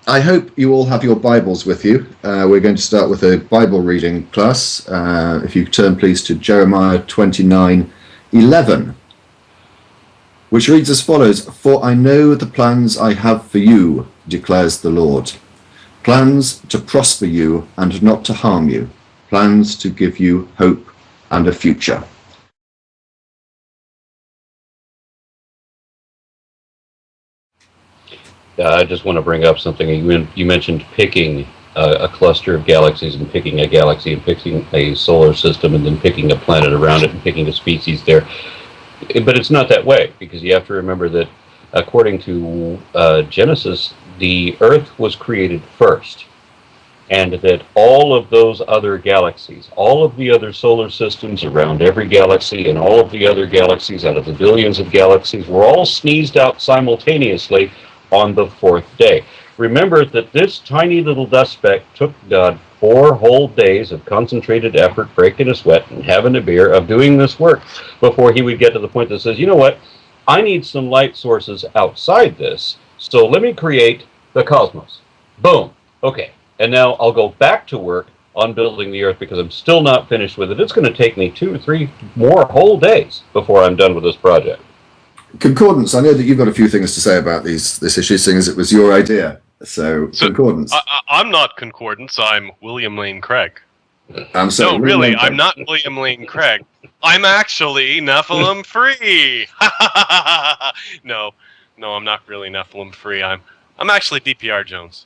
I hope you all have your Bibles with you. We're going to start with a Bible reading class. If you turn please to Jeremiah 29:11, which reads as follows: "For I know the plans I have for you, declares the Lord. Plans to prosper you and not to harm you. Plans to give you hope and a future." I just want to bring up something. You mentioned picking a cluster of galaxies and picking a galaxy and picking a solar system and then picking a planet around it and picking a species there. But it's not that way, because you have to remember that according to Genesis, the Earth was created first, and that all of those other galaxies, all of the other solar systems around every galaxy and all of the other galaxies out of the billions of galaxies were all sneezed out simultaneously on the fourth day. Remember that this tiny little dust speck took God 4 whole days of concentrated effort, breaking a sweat and having a beer, of doing this work before he would get to the point that says, you know what, I need some light sources outside this, so let me create the cosmos. Boom. Okay. And now I'll go back to work on building the Earth, because I'm still not finished with it. It's going to take me 2 or 3 more whole days before I'm done with this project. Concordance, I know that you've got a few things to say about this issue, seeing as it was your idea. So concordance. I'm not concordance. I'm William Lane Craig. I'm sorry. No, really, I'm not William Lane Craig. I'm actually Nephilim free. No, I'm not really Nephilim free. I'm actually DPR Jones.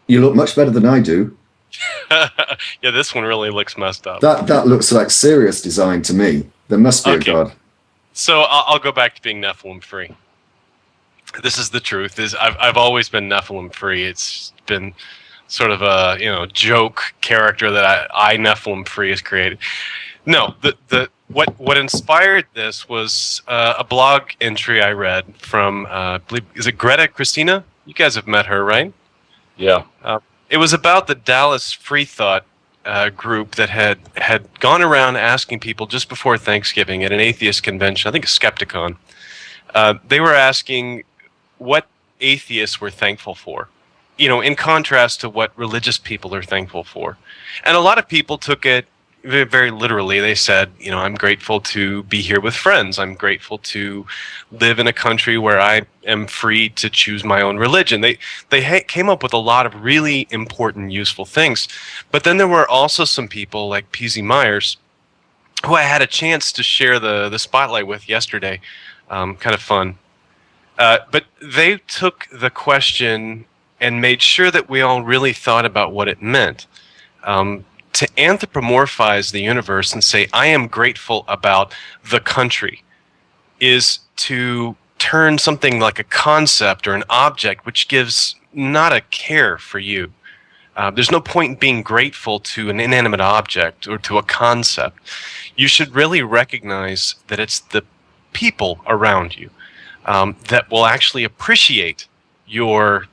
You look much better than I do. Yeah, this one really looks messed up. That looks like serious design to me. There must be a god. So I'll go back to being Nephilim free. This is the truth. I've always been Nephilim free. It's been sort of a joke character that I Nephilim free has created. No, what inspired this was a blog entry I read from I believe, is it Greta Christina? You guys have met her, right? Yeah. It was about the Dallas Free Thought group that had gone around asking people just before Thanksgiving at an atheist convention, I think a Skepticon. They were asking what atheists were thankful for, in contrast to what religious people are thankful for. And a lot of people took it very, very literally. They said, I'm grateful to be here with friends. I'm grateful to live in a country where I am free to choose my own religion. They came up with a lot of really important, useful things. But then there were also some people like P.Z. Myers, who I had a chance to share the spotlight with yesterday. Kind of fun. But they took the question and made sure that we all really thought about what it meant. To anthropomorphize the universe and say, I am grateful about the country, is to turn something like a concept or an object which gives not a care for you. There's no point in being grateful to an inanimate object or to a concept. You should really recognize that it's the people around you that will actually appreciate your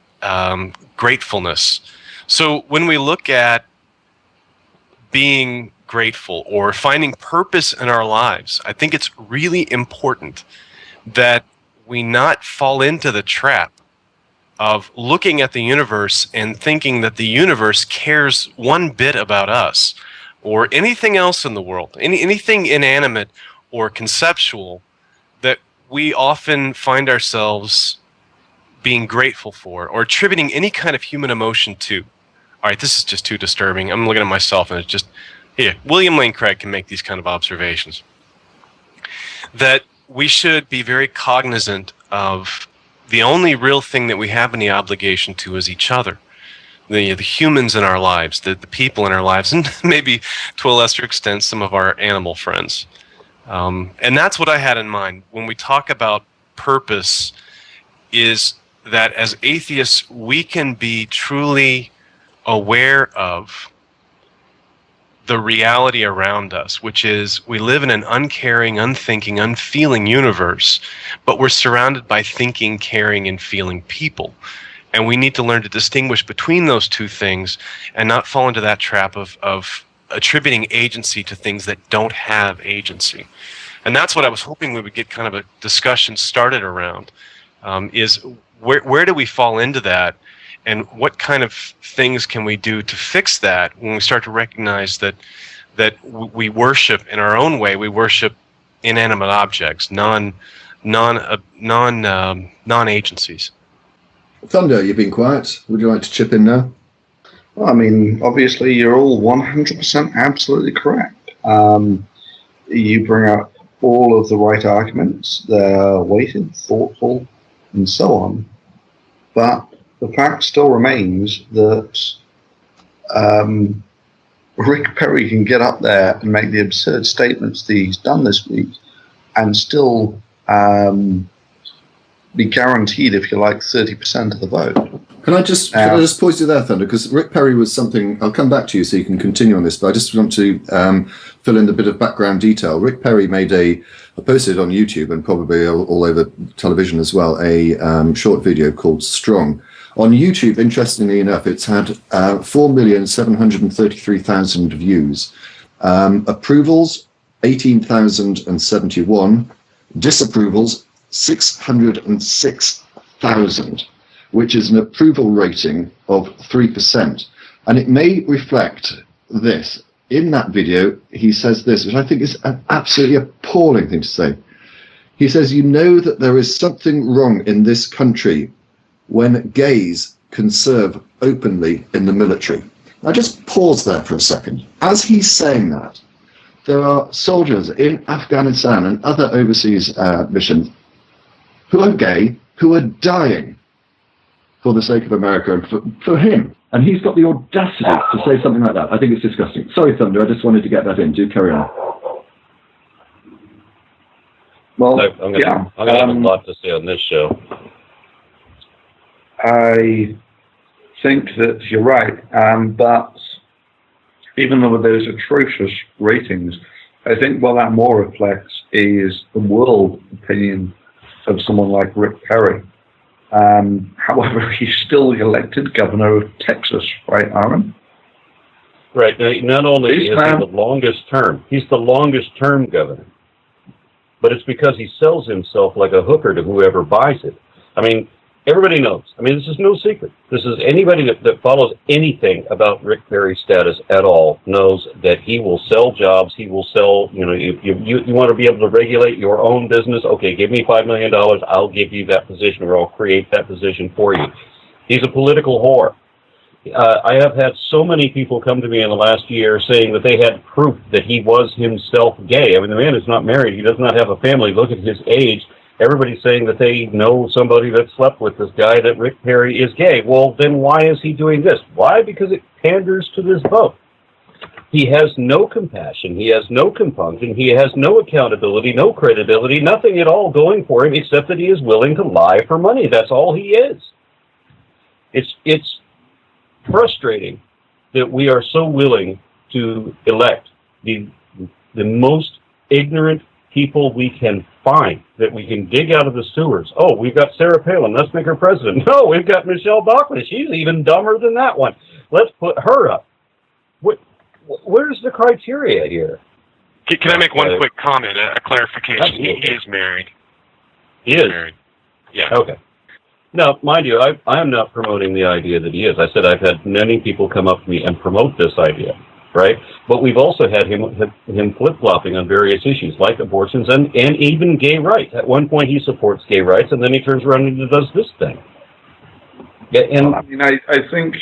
gratefulness. So when we look at being grateful or finding purpose in our lives, I think it's really important that we not fall into the trap of looking at the universe and thinking that the universe cares one bit about us or anything else in the world, anything inanimate or conceptual that we often find ourselves being grateful for or attributing any kind of human emotion to. All right, this is just too disturbing. I'm looking at myself and it's just, here, William Lane Craig can make these kind of observations. That we should be very cognizant of the only real thing that we have any obligation to is each other. The humans in our lives, the people in our lives, and maybe to a lesser extent some of our animal friends. And that's what I had in mind when we talk about purpose, is that as atheists we can be truly aware of the reality around us, which is we live in an uncaring, unthinking, unfeeling universe, but we're surrounded by thinking, caring, and feeling people. And we need to learn to distinguish between those two things and not fall into that trap of attributing agency to things that don't have agency. And that's what I was hoping we would get kind of a discussion started around, is where do we fall into that? and what kind of things can we do to fix that when we start to recognize that we worship in our own way. We worship inanimate objects, non-agencies. Thunder, you've been quiet. Would you like to chip in now? Well, I mean, obviously, you're all 100% absolutely correct. You bring up all of the right arguments. They're weighted, thoughtful, and so on. But the fact still remains that Rick Perry can get up there and make the absurd statements that he's done this week and still be guaranteed, if you like, 30% of the vote. Can I just pause you there, Thunder? Because Rick Perry was something. I'll come back to you so you can continue on this, but I just want to fill in a bit of background detail. Rick Perry made posted on YouTube and probably all over television as well, a short video called Strong. On YouTube, interestingly enough, it's had 4,733,000 views. Approvals, 18,071. Disapprovals, 606,000, which is an approval rating of 3%. And it may reflect this. In that video, he says this, which I think is an absolutely appalling thing to say. He says, "You know that there is something wrong in this country when gays can serve openly in the military." Now just pause there for a second. As he's saying that, there are soldiers in Afghanistan and other overseas missions who are gay, who are dying for the sake of America and for him. And he's got the audacity to say something like that. I think it's disgusting. Sorry, Thunder, I just wanted to get that in. Do carry on. Well, I'm going to have a lot to say on this show. I think that you're right, but even though with those atrocious ratings, I think what that more reflects is the world opinion of someone like Rick Perry. However, he's still the elected governor of Texas, right, Aaron? Right. Not only is he the longest term, he's the longest term governor, but it's because he sells himself like a hooker to whoever buys it. I mean, everybody knows. I mean, this is no secret. This is anybody that follows anything about Rick Perry's status at all knows that he will sell jobs. He will sell, you want to be able to regulate your own business. Okay, give me $5 million. I'll give you that position, or I'll create that position for you. He's a political whore. I have had so many people come to me in the last year saying that they had proof that he was himself gay. I mean, the man is not married. He does not have a family. Look at his age. Everybody's saying that they know somebody that slept with this guy, that Rick Perry is gay. Well, then why is he doing this? Why? Because it panders to this vote. He has no compassion. He has no compunction. He has no accountability, no credibility, nothing at all going for him except that he is willing to lie for money. That's all he is. It's frustrating that we are so willing to elect the most ignorant people we can find, that we can dig out of the sewers. Oh, we've got Sarah Palin. Let's make her president. No, we've got Michelle Bachmann. She's even dumber than that one. Let's put her up. Where's the criteria here? Can I make one quick comment, a clarification? He is married. He is married. Yeah. Okay. Now, mind you, I am not promoting the idea that he is. I said I've had many people come up to me and promote this idea, right? But we've also had him flip-flopping on various issues like abortions and even gay rights. At one point he supports gay rights, and then he turns around and does this thing. Yeah, and I mean, I think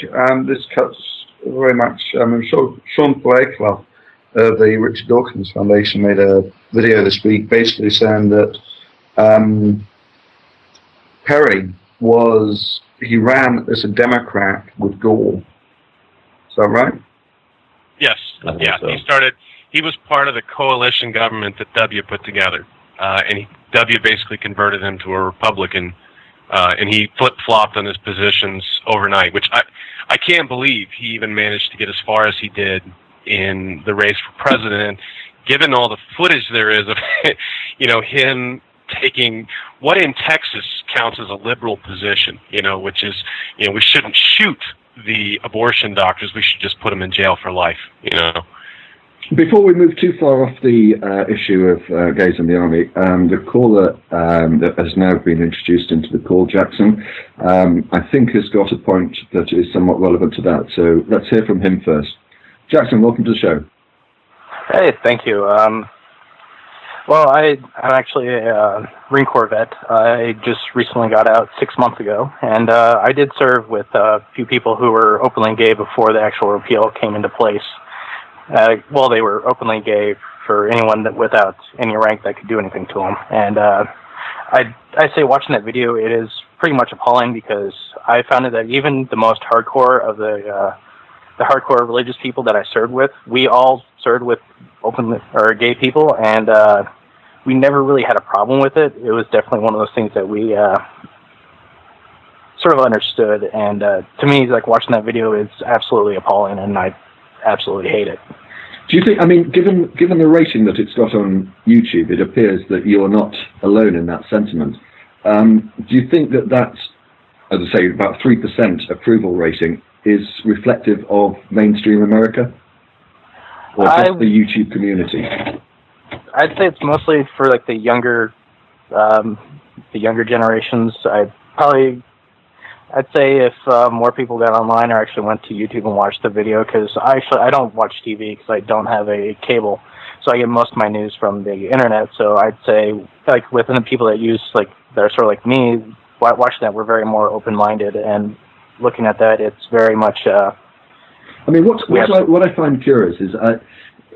this cuts very much. I'm sure Sean Blakelow of the Richard Dawkins Foundation made a video this week basically saying that Perry he ran as a Democrat with Gore. Is that right? Yes. Yeah. So. He was part of the coalition government that W put together, and W basically converted him to a Republican, and he flip-flopped on his positions overnight, which I can't believe he even managed to get as far as he did in the race for president, given all the footage there is of, him taking what in Texas counts as a liberal position, which is, we shouldn't shoot the abortion doctors. We should just put them in jail for life, Before we move too far off the issue of gays in the army, the caller that has now been introduced into the call, Jackson, I think has got a point that is somewhat relevant to that. So let's hear from him first. Jackson, welcome to the show. Hey, thank you. Well, I'm actually a Marine Corps vet. I just recently got out 6 months ago, and I did serve with a few people who were openly gay before the actual repeal came into place. Well, they were openly gay for anyone without any rank that could do anything to them. And I say watching that video, it is pretty much appalling, because I found that even the most hardcore of the hardcore religious people that I served with, we all served with open or gay people, and we never really had a problem with it. It was definitely one of those things that we sort of understood. And to me, like, watching that video is absolutely appalling, and I absolutely hate it. Do you think, I mean, given the rating that it's got on YouTube, it appears that you're not alone in that sentiment. Do you think that that, as I say, about 3% approval rating is reflective of mainstream America? Or just the YouTube community? I'd say it's mostly for, like, the younger generations. I'd say if more people got online or actually went to YouTube and watched the video, because I don't watch TV because I don't have a cable, so I get most of my news from the internet. So I'd say, like, within the people that use, like, that are sort of like me, watching that, we're very more open-minded, and looking at that, it's very much. I mean, what I find curious is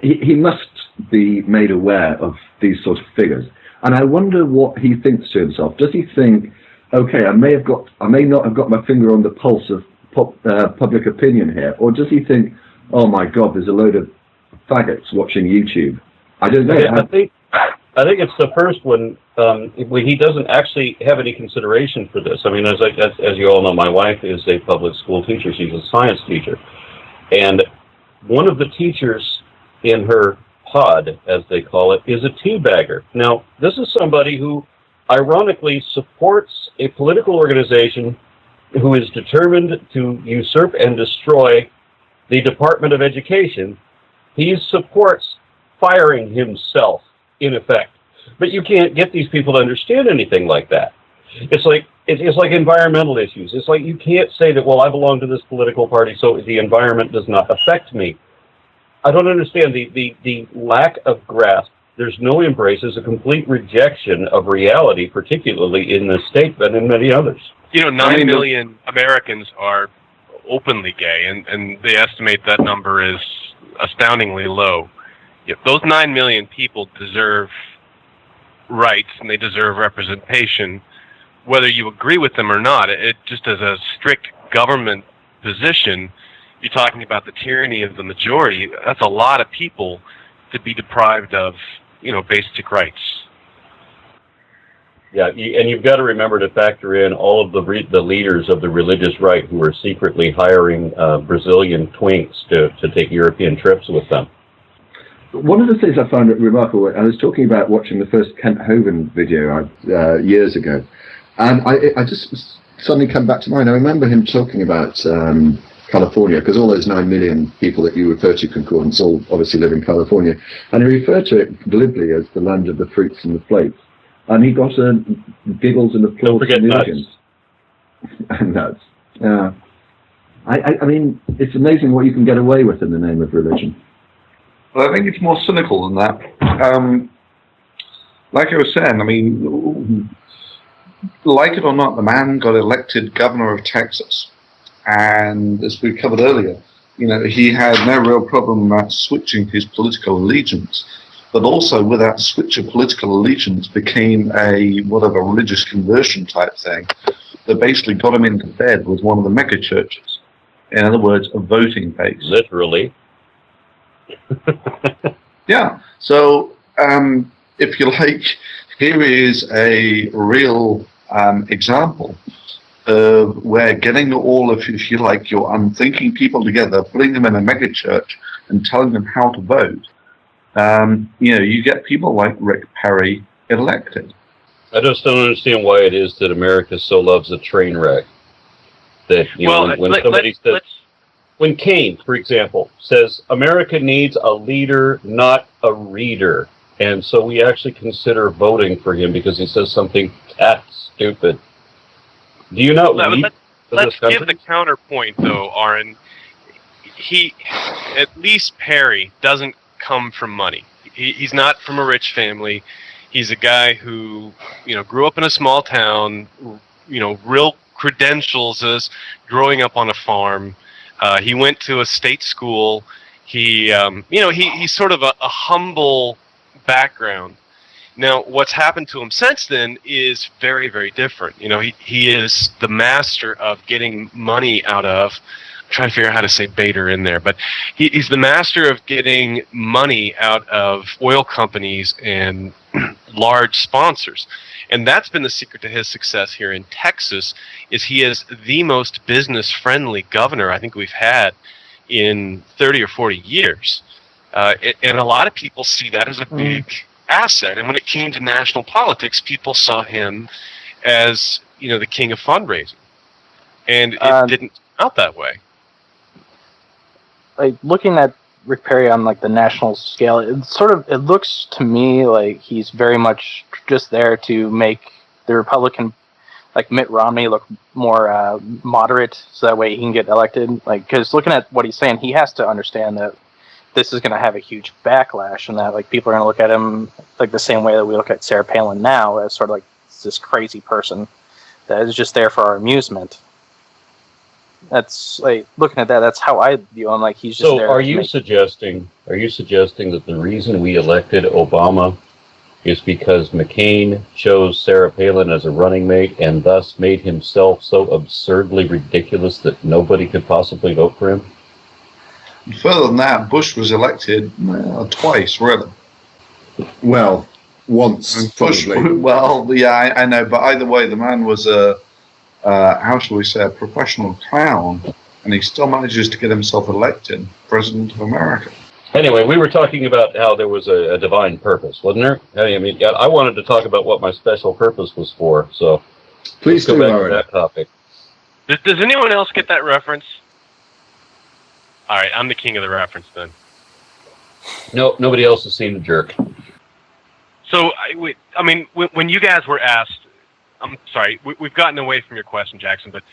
he must be made aware of these sort of figures, and I wonder what he thinks to himself. Does he think, okay, I may not have got my finger on the pulse of public opinion here, or does he think, oh my God, there's a load of faggots watching YouTube? I don't know. I think it's the first one. He doesn't actually have any consideration for this. I mean, as you all know, my wife is a public school teacher. She's a science teacher, and one of the teachers in her pod, as they call it, is a teabagger. Now, this is somebody who ironically supports a political organization who is determined to usurp and destroy the Department of Education. He supports firing himself, in effect. But you can't get these people to understand anything like that. It's like environmental issues. It's like you can't say that, well, I belong to this political party, so the environment does not affect me. I don't understand the lack of grasp. There's no embrace. There's a complete rejection of reality, particularly in this state, but in many others. 9 million Americans are openly gay, and they estimate that number is astoundingly low. Those 9 million people deserve rights, and they deserve representation, whether you agree with them or not. It just as a strict government position, you're talking about the tyranny of the majority. That's a lot of people to be deprived of, basic rights. Yeah, and you've got to remember to factor in all of the leaders of the religious right who are secretly hiring Brazilian twinks to take European trips with them. One of the things I found remarkable, I was talking about watching the first Kent Hovind video years ago, and I just suddenly come back to mind. I remember him talking about California, because all those 9 million people that you refer to, Concordance, all obviously live in California, and he referred to it glibly as the land of the fruits and the flakes, and he got giggles and applause from the audience. Nuts. I mean, it's amazing what you can get away with in the name of religion. Well, I think it's more cynical than that. Like I was saying, I mean, like it or not, the man got elected governor of Texas. And as we covered earlier, he had no real problem about switching his political allegiance, but also with that switch of political allegiance became a religious conversion type thing that basically got him into bed with one of the mega churches. In other words, a voting base. Literally. Yeah. So, if you like, here is a real example where getting all of, if you like, your unthinking people together, putting them in a mega church and telling them how to vote, you get people like Rick Perry elected. I just don't understand why it is that America so loves a train wreck. That when somebody says, when Kane, for example, says America needs a leader, not a reader, and so we actually consider voting for him because he says something that stupid. Do you not read Let's give the counterpoint, though, Aaron. He, at least Perry, doesn't come from money. He's not from a rich family. He's a guy who, grew up in a small town, real credentials as growing up on a farm. He went to a state school. He's sort of a humble background. Now, what's happened to him since then is very, very different. He is the master of getting money out of. I'm trying to figure out how to say Bader in there, but he's the master of getting money out of oil companies and large sponsors. And that's been the secret to his success here in Texas, is he is the most business-friendly governor I think we've had in 30 or 40 years. And a lot of people see that as a big asset. And when it came to national politics, people saw him as, the king of fundraising. And it didn't come out that way. Like, looking at Rick Perry on the national scale, it looks to me like he's very much just there to make the Republican, like Mitt Romney, look more moderate, so that way he can get elected. Because looking at what he's saying, he has to understand that this is going to have a huge backlash, and that people are going to look at him the same way that we look at Sarah Palin now, as sort of this crazy person that is just there for our amusement. That's looking at that. That's how I view him. He's just there. So, are you suggesting that the reason we elected Obama is because McCain chose Sarah Palin as a running mate and thus made himself so absurdly ridiculous that nobody could possibly vote for him? Further than that, Bush was elected twice, really. Well, once, Bush, probably. well, yeah, I know, but either way, the man was how shall we say, a professional clown, and he still manages to get himself elected President of America. Anyway, we were talking about how there was a divine purpose, wasn't there? I mean, I wanted to talk about what my special purpose was for, so Please let's go do, back Aaron. to that topic. Does anyone else get that reference? All right, I'm the king of the reference then. No, nobody else has seen the jerk. So, when you guys were asked, I'm sorry, we've gotten away from your question, Jackson, but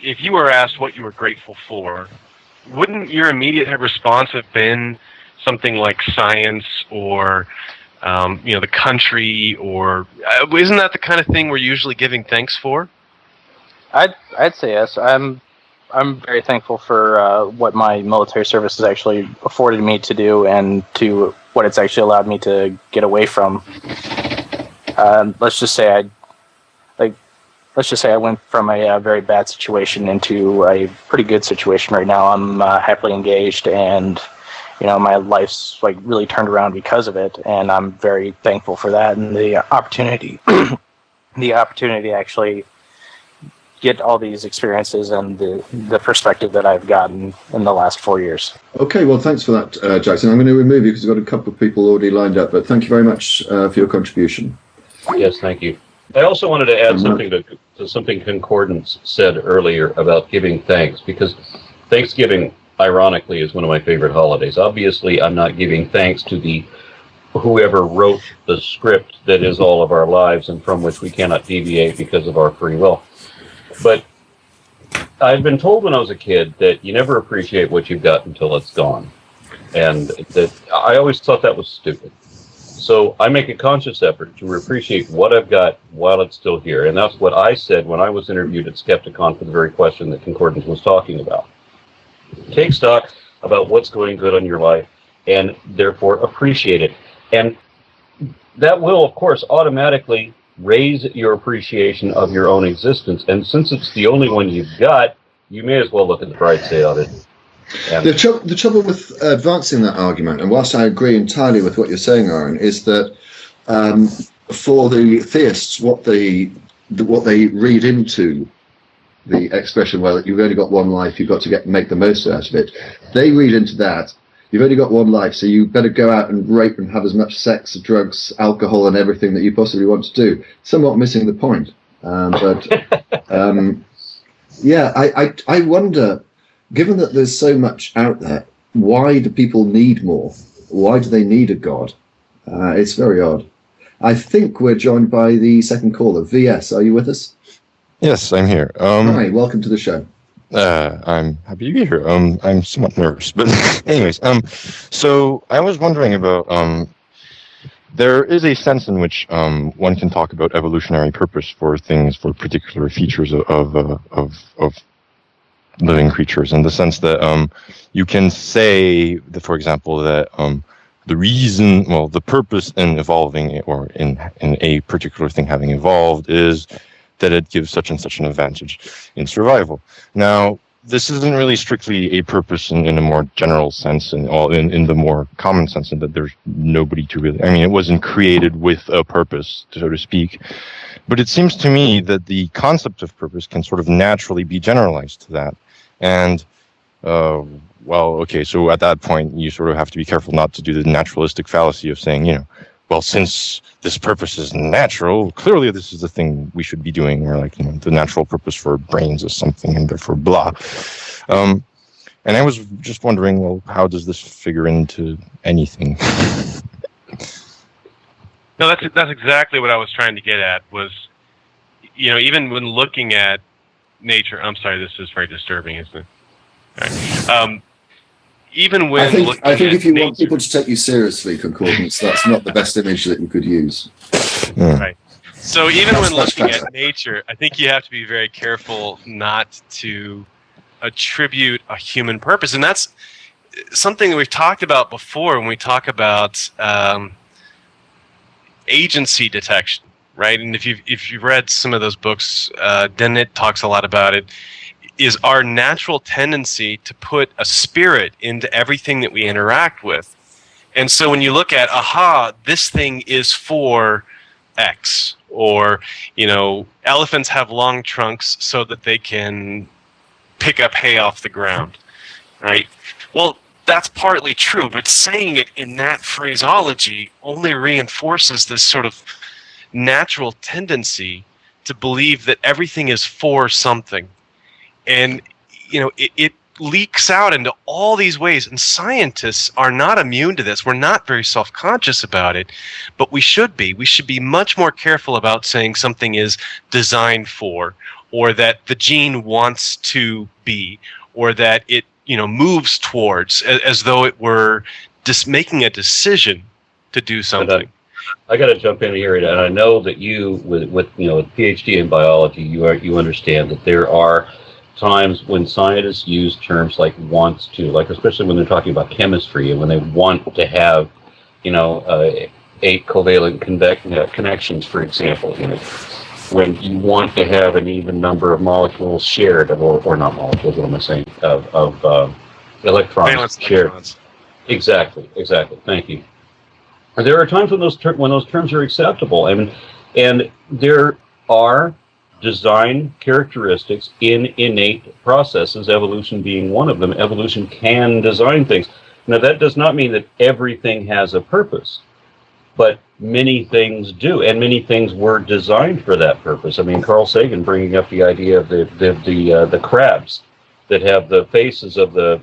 if you were asked what you were grateful for, wouldn't your immediate response have been something like science or, the country, or isn't that the kind of thing we're usually giving thanks for? I'd say yes. I'm very thankful for what my military service has actually afforded me to do, and to what it's actually allowed me to get away from. Let's just say I went from a very bad situation into a pretty good situation right now. I'm happily engaged, and my life's really turned around because of it, and I'm very thankful for that and the opportunity, to actually get all these experiences and the perspective that I've gotten in the last 4 years. Okay, well, thanks for that, Jackson. I'm going to remove you because we've got a couple of people already lined up, but thank you very much for your contribution. Yes, thank you. I also wanted to add something to something Concordance said earlier about giving thanks, because Thanksgiving, ironically, is one of my favorite holidays. Obviously, I'm not giving thanks to whoever wrote the script that is all of our lives and from which we cannot deviate because of our free will. But I've been told when I was a kid that you never appreciate what you've got until it's gone. And that I always thought that was stupid. So I make a conscious effort to appreciate what I've got while it's still here. And that's what I said when I was interviewed at Skepticon for the very question that Concordance was talking about. Take stock about what's going good on your life and therefore appreciate it. And that will, of course, automatically raise your appreciation of your own existence. And since it's the only one you've got, you may as well look at the bright side of it. The trouble with advancing that argument, and whilst I agree entirely with what you're saying, Aaron, is that for the theists, what they read into the expression, well, you've only got one life, you've got to make the most out of it. They read into that, you've only got one life, so you better go out and rape and have as much sex, drugs, alcohol, and everything that you possibly want to do. Somewhat missing the point. Yeah, I wonder, given that there's so much out there, why do people need more? Why do they need a God? It's very odd. I think we're joined by the second caller. VS, are you with us? Yes, I'm here. Hi, welcome to the show. I'm happy to be here. I'm somewhat nervous, but anyways, so I was wondering about, there is a sense in which one can talk about evolutionary purpose for things, for particular features of living creatures, in the sense that you can say that, for example, that the reason, well, the purpose in evolving or in a particular thing having evolved is that it gives such and such an advantage in survival. Now, this isn't really strictly a purpose in a more general sense, and in the more common sense, in that there's nobody to really, I mean, it wasn't created with a purpose, so to speak. But it seems to me that the concept of purpose can sort of naturally be generalized to that. And, well, okay, so at that point, you sort of have to be careful not to do the naturalistic fallacy of saying, well, since this purpose is natural, clearly this is the thing we should be doing, or like, the natural purpose for brains is something, and therefore blah. And I was just wondering, well, how does this figure into anything? No, that's exactly what I was trying to get at, was, even when looking at nature, I'm sorry, this is very disturbing, isn't it? All right. Even when I think if you want people to take you seriously, Concordance, that's not the best image that you could use. Yeah. Right. So even when looking at nature, I think you have to be very careful not to attribute a human purpose. And that's something that we've talked about before when we talk about agency detection, right? And if you've read some of those books, Dennett talks a lot about it, is our natural tendency to put a spirit into everything that we interact with. And so when you look at, this thing is for X, or, elephants have long trunks so that they can pick up hay off the ground, right? Well, that's partly true, but saying it in that phraseology only reinforces this sort of natural tendency to believe that everything is for something. And, it leaks out into all these ways, and scientists are not immune to this. We're not very self-conscious about it, but we should be. We should be much more careful about saying something is designed for, or that the gene wants to be, or that it, moves towards, as though it were just making a decision to do something. I got to jump in here, and I know that you, with a PhD in biology, you understand that there are times when scientists use terms like wants to, like especially when they're talking about chemistry, and when they want to have, 8 covalent connections, for example. When you want to have an even number of molecules shared, or not molecules, what am I saying? Of electrons shared. Electrons. Exactly. Thank you. There are times when those terms are acceptable, and there are design characteristics in innate processes, evolution being one of them. Evolution can design things. Now, that does not mean that everything has a purpose, but many things do, and many things were designed for that purpose. I mean, Carl Sagan bringing up the idea of the crabs that have the faces of the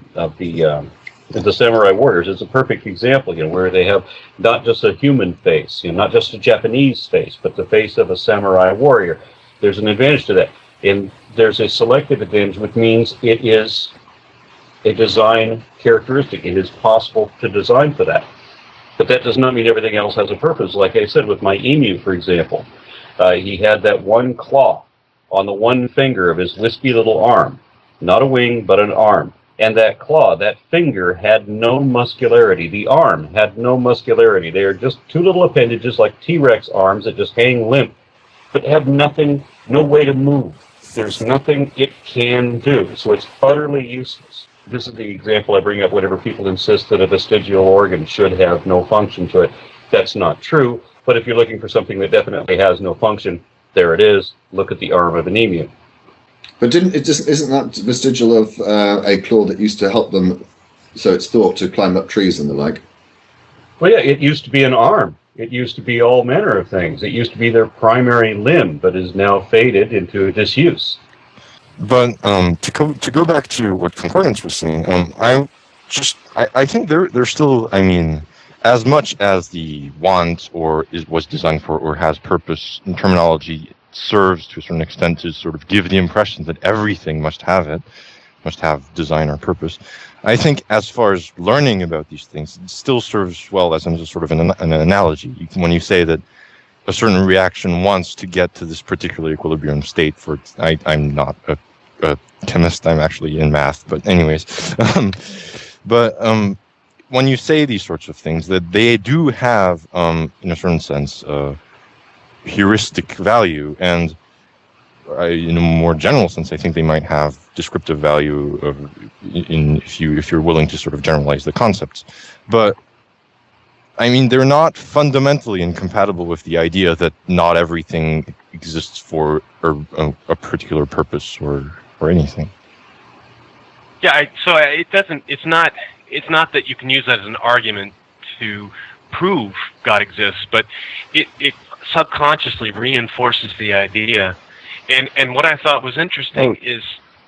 samurai warriors is a perfect example, where they have not just a human face, not just a Japanese face, but the face of a samurai warrior. There's an advantage to that, and there's a selective advantage, which means it is a design characteristic. It is possible to design for that, but that does not mean everything else has a purpose. Like I said, with my emu, for example, he had that one claw on the one finger of his wispy little arm, not a wing, but an arm. And that claw, that finger, had no muscularity. The arm had no muscularity. They are just 2 little appendages like T-Rex arms that just hang limp, but have nothing, no way to move. There's nothing it can do, so it's utterly useless. This is the example I bring up whenever people insist that a vestigial organ should have no function to it. That's not true, but if you're looking for something that definitely has no function, there it is. Look at the arm of an emu. But isn't that vestigial of a claw that used to help them, so it's thought, to climb up trees and the like? Well, yeah, it used to be an arm. It used to be all manner of things. It used to be their primary limb, but is now faded into disuse. But to go back to what concordance was saying, I think they're still, I mean, as much as the want was designed for or has purpose in terminology serves to a certain extent to sort of give the impression that everything must have design or purpose. I think as far as learning about these things, it still serves well as a sort of an analogy. When you say that a certain reaction wants to get to this particular equilibrium state, I'm not a chemist, I'm actually in math, but anyways, when you say these sorts of things, that they do have, in a certain sense, heuristic value, and in a more general sense, I think they might have descriptive value if you're willing to sort of generalize the concepts. But I mean, they're not fundamentally incompatible with the idea that not everything exists for a particular purpose or anything. Yeah, it's not that you can use that as an argument to prove God exists, but it subconsciously reinforces the idea. And what I thought was interesting is,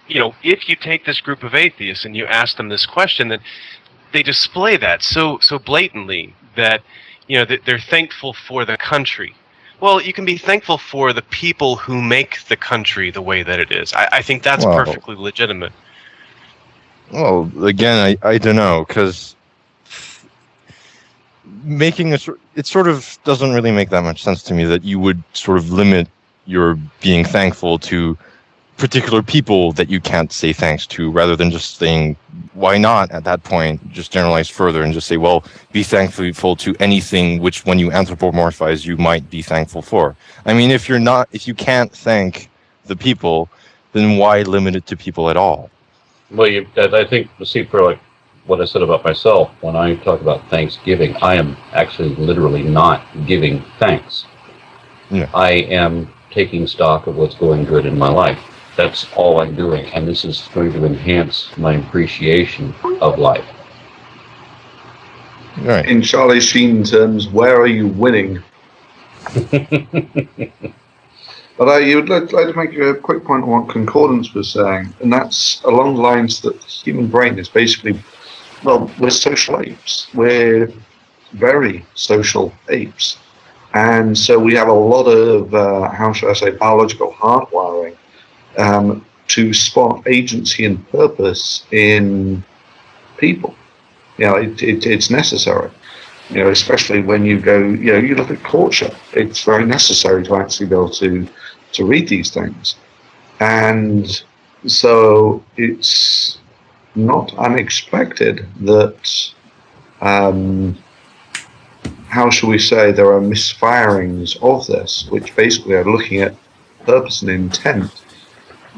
if you take this group of atheists and you ask them this question, that they display that so blatantly that, that they're thankful for the country. Well, you can be thankful for the people who make the country the way that it is. I think that's perfectly legitimate. Well, again, I don't know, because it sort of doesn't really make that much sense to me that you would sort of limit your being thankful to particular people that you can't say thanks to, rather than just saying, why not at that point just generalize further and just say, well, be thankful to anything which, when you anthropomorphize, you might be thankful for. I mean, if you can't thank the people, then why limit it to people at all? Well, I think, see, for like what I said about myself, when I talk about Thanksgiving, I am actually literally not giving thanks. Yeah. I am taking stock of what's going good in my life. That's all I'm doing, and this is going to enhance my appreciation of life. Right. In Charlie Sheen terms, where are you winning? But you would like to make a quick point on what concordance was saying, and that's along the lines that the human brain is basically, well, we're social apes. We're very social apes. And so we have a lot of, how should I say, biological hardwiring to spot agency and purpose in people. It's necessary. Especially when you go, you look at courtship. It's very necessary to actually be able to read these things. And so it's not unexpected that, how shall we say, there are misfirings of this, which basically are looking at purpose and intent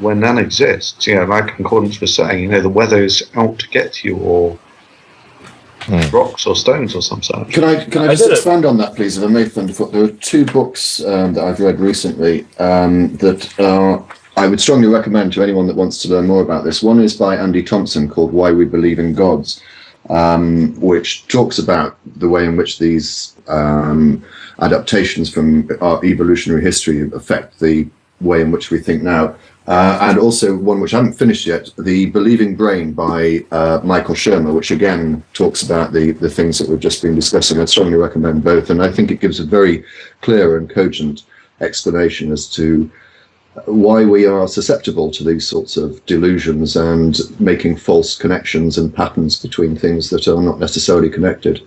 when none exists. Like concordance was saying, the weather is out to get you, or rocks or stones or some sort. Can I just expand on that, please, if I may, Thunderfoot? There are two books that I've read recently that I would strongly recommend to anyone that wants to learn more about this. One is by Andy Thomson, called Why We Believe in Gods, which talks about the way in which these adaptations from our evolutionary history affect the way in which we think now. And also one which I haven't finished yet, The Believing Brain by Michael Shermer, which again talks about the things that we've just been discussing. I'd strongly recommend both, and I think it gives a very clear and cogent explanation as to why we are susceptible to these sorts of delusions and making false connections and patterns between things that are not necessarily connected.